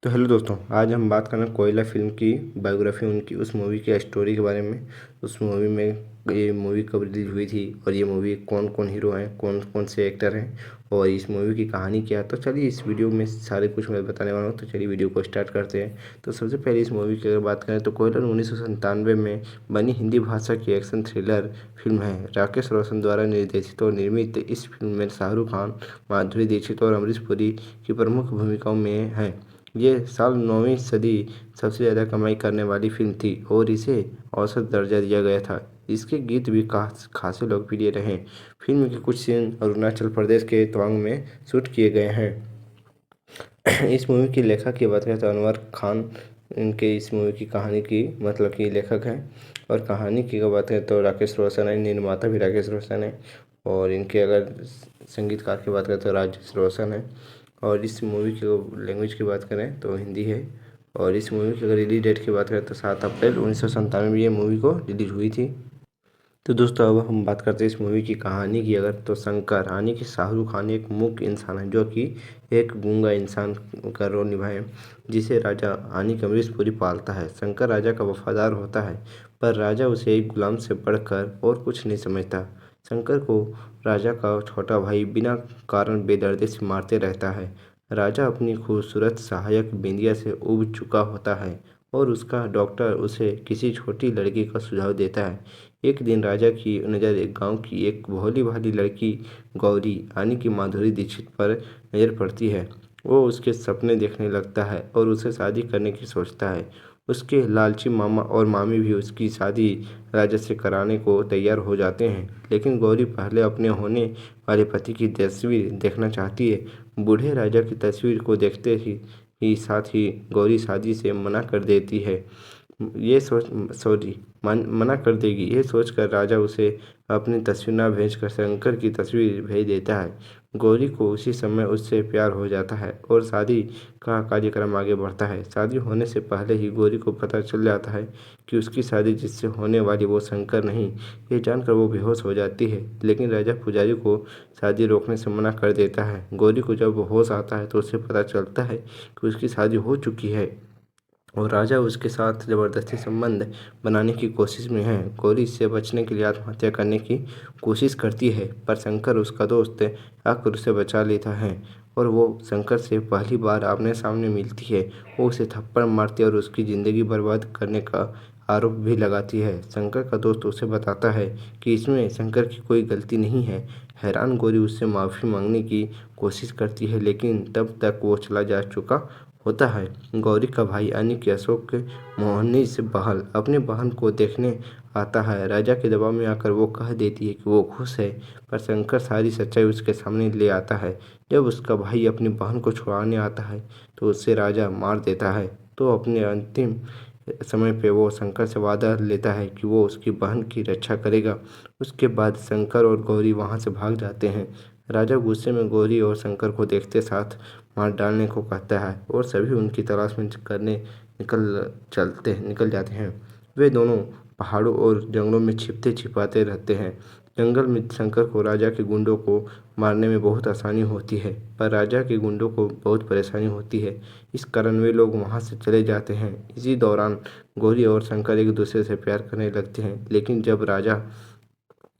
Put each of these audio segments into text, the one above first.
तो हेलो दोस्तों, आज हम बात करें कोयला फिल्म की बायोग्राफी, उनकी उस मूवी की स्टोरी के बारे में। उस मूवी में ये मूवी कब रिलीज हुई थी और ये मूवी कौन कौन हीरो हैं, कौन कौन से एक्टर हैं और इस मूवी की कहानी क्या है। तो चलिए इस वीडियो में सारे कुछ मैं बताने वाला हूँ। तो चलिए वीडियो को स्टार्ट करते हैं। तो सबसे पहले इस मूवी की अगर बात करें तो कोयला 1997 में बनी हिंदी भाषा की एक्शन थ्रिलर फिल्म है। राकेश रोशन द्वारा निर्देशित और निर्मित इस फिल्म में शाहरुख खान, माधुरी दीक्षित और अमरीश पुरी की प्रमुख भूमिकाओं में हैं। ये साल 9वीं सदी सबसे ज़्यादा कमाई करने वाली फिल्म थी और इसे औसत दर्जा दिया गया था। इसके गीत भी खासे लोकप्रिय रहे। फिल्म के कुछ सीन अरुणाचल प्रदेश के तवांग में शूट किए गए हैं। इस मूवी के लेखक की बात करें तो अनवर खान इनके इस मूवी की कहानी की मतलब कि लेखक हैं। और कहानी की बात करें तो राकेश रोशन है, निर्माता भी राकेश रोशन है। और इनके अगर संगीतकार की बात करें तो राजेश रोशन है। और इस मूवी की लैंग्वेज की बात करें तो हिंदी है। और इस मूवी की अगर रिलीज डेट की बात करें तो 7 अप्रैल 1997 में ये मूवी को रिलीज हुई थी। तो दोस्तों अब हम बात करते हैं इस मूवी की कहानी की अगर तो शंकर यानी कि शाहरुख खान एक मूक इंसान है जो कि एक गूंगा इंसान का रोल निभाए, जिसे राजा यानी कि अमरीश पुरी पालता है। शंकर राजा का वफादार होता है पर राजा उसे एक गुलाम से बढ़कर और कुछ नहीं समझता। शंकर को राजा का छोटा भाई बिना कारण बेदर्दी से मारते रहता है। राजा अपनी खूबसूरत सहायक बिंदिया से ऊब चुका होता है और उसका डॉक्टर उसे किसी छोटी लड़की का सुझाव देता है। एक दिन राजा की नज़र एक गांव की एक भोली भाली लड़की गौरी यानी कि माधुरी दीक्षित पर नज़र पड़ती है। वो उसके सपने देखने लगता है और उसे शादी करने की सोचता है। उसके लालची मामा और मामी भी उसकी शादी राजा से कराने को तैयार हो जाते हैं, लेकिन गौरी पहले अपने होने वाले पति की तस्वीर देखना चाहती है। बूढ़े राजा की तस्वीर को देखते ही साथ ही गौरी शादी से मना कर देती है। ये सोच सॉरी मना कर देगी। ये सोचकर राजा उसे अपनी तस्वीर न भेजकर शंकर की तस्वीर भेज देता है। गौरी को उसी समय उससे प्यार हो जाता है और शादी का कार्यक्रम आगे बढ़ता है। शादी होने से पहले ही गौरी को पता चल जाता है कि उसकी शादी जिससे होने वाली वो शंकर नहीं। ये जानकर वो बेहोश हो जाती है, लेकिन राजा पुजारी को शादी रोकने से मना कर देता है। गौरी को जब होश आता है तो उसे पता चलता है कि उसकी शादी हो चुकी है और राजा उसके साथ ज़बरदस्ती संबंध बनाने की कोशिश में है। गौरी इससे बचने के लिए आत्महत्या करने की कोशिश करती है, पर शंकर उसका दोस्त आकर उसे बचा लेता है और वो शंकर से पहली बार आमने सामने मिलती है। वो उसे थप्पड़ मारती है और उसकी ज़िंदगी बर्बाद करने का आरोप भी लगाती है। शंकर का दोस्त उसे बताता है कि इसमें शंकर की कोई गलती नहीं है। हैरान गौरी उससे माफ़ी मांगने की कोशिश करती है, लेकिन तब तक वो चला जा चुका होता है। गौरी का भाई यानी कि अशोक मोहनी से बहल अपनी बहन को देखने आता है। राजा के दबाव में आकर वो कह देती है कि वो खुश है, पर शंकर सारी सच्चाई उसके सामने ले आता है। जब उसका भाई अपनी बहन को छुड़ाने आता है तो उसे राजा मार देता है। तो अपने अंतिम समय पे वो शंकर से वादा लेता है कि वो उसकी बहन की रक्षा करेगा। उसके बाद शंकर और गौरी वहाँ से भाग जाते हैं। राजा गुस्से में गौरी और शंकर को देखते साथ मार डालने को कहता है और सभी उनकी तलाश में करने निकल जाते हैं। वे दोनों पहाड़ों और जंगलों में छिपते छिपाते रहते हैं। जंगल में शंकर को राजा के गुंडों को मारने में बहुत आसानी होती है, पर राजा के गुंडों को बहुत परेशानी होती है। इस कारण वे लोग वहां से चले जाते हैं। इसी दौरान गौरी और शंकर एक दूसरे से प्यार करने लगते हैं, लेकिन जब राजा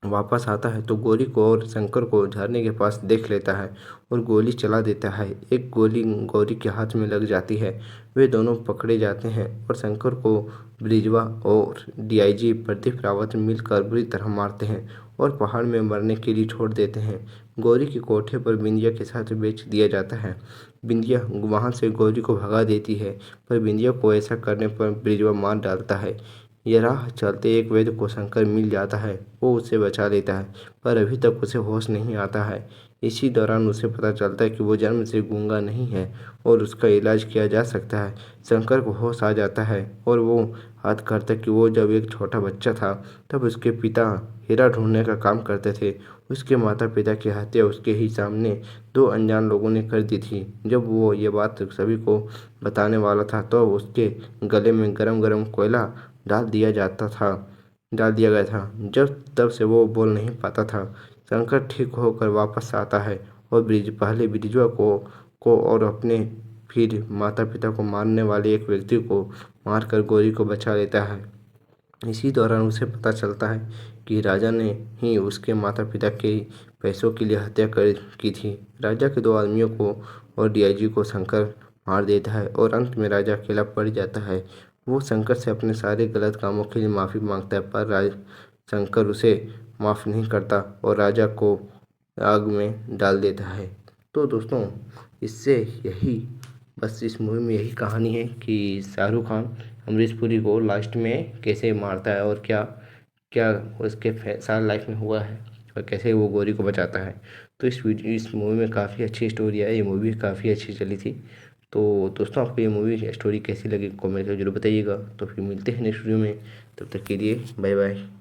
वापस आता है तो गौरी को और शंकर को झरने के पास देख लेता है और गोली चला देता है। एक गोली गौरी के हाथ में लग जाती है। वे दोनों पकड़े जाते हैं और शंकर को ब्रिजवा और डीआईजी प्रदीप रावत मिलकर बुरी तरह मारते हैं और पहाड़ में मरने के लिए छोड़ देते हैं। गौरी के कोठे पर बिंदिया के साथ बेच दिया जाता है। बिंदिया वहां से गौरी को भगा देती है, पर बिंदिया को ऐसा करने पर ब्रिजवा मार डालता है। ये राह चलते एक वैद्य को शंकर मिल जाता है। वो उसे बचा लेता है, पर अभी तक उसे होश नहीं आता है। इसी दौरान उसे पता चलता है कि वो जन्म से गूंगा नहीं है और उसका इलाज किया जा सकता है। शंकर को होश आ जाता है और वो याद करता है कि वो जब एक छोटा बच्चा था तब उसके पिता हीरा ढूंढने का काम करते थे। उसके माता पिता की हत्या उसके ही सामने दो अनजान लोगों ने कर दी थी। जब वो ये बात सभी को बताने वाला था तो उसके गले में गरम गरम कोयला डाल दिया गया था। जब तब से वो बोल नहीं पाता था। शंकर ठीक होकर वापस आता है और ब्रिजवा को और अपने फिर माता पिता को मारने वाले एक व्यक्ति को मारकर गौरी को बचा लेता है। इसी दौरान उसे पता चलता है कि राजा ने ही उसके माता पिता के पैसों के लिए हत्या कर की थी। राजा के दो आदमियों को और डीआईजी को शंकर मार देता है और अंत में राजा अकेला पड़ जाता है। वो शंकर से अपने सारे गलत कामों के लिए माफ़ी मांगता है, पर शंकर उसे माफ़ नहीं करता और राजा को आग में डाल देता है। तो दोस्तों, इससे यही बस इस मूवी में यही कहानी है कि शाहरुख खान अमरीश पुरी को लास्ट में कैसे मारता है और क्या क्या उसके सारे लाइफ में हुआ है और कैसे वो गौरी को बचाता है। तो इस मूवी में काफ़ी अच्छी स्टोरी है, ये मूवी काफ़ी अच्छी चली थी। तो दोस्तों, आपको ये मूवी स्टोरी कैसी लगी कमेंट करके जरूर बताइएगा। तो फिर मिलते हैं नेक्स्ट वीडियो में, तब तक के लिए बाय बाय।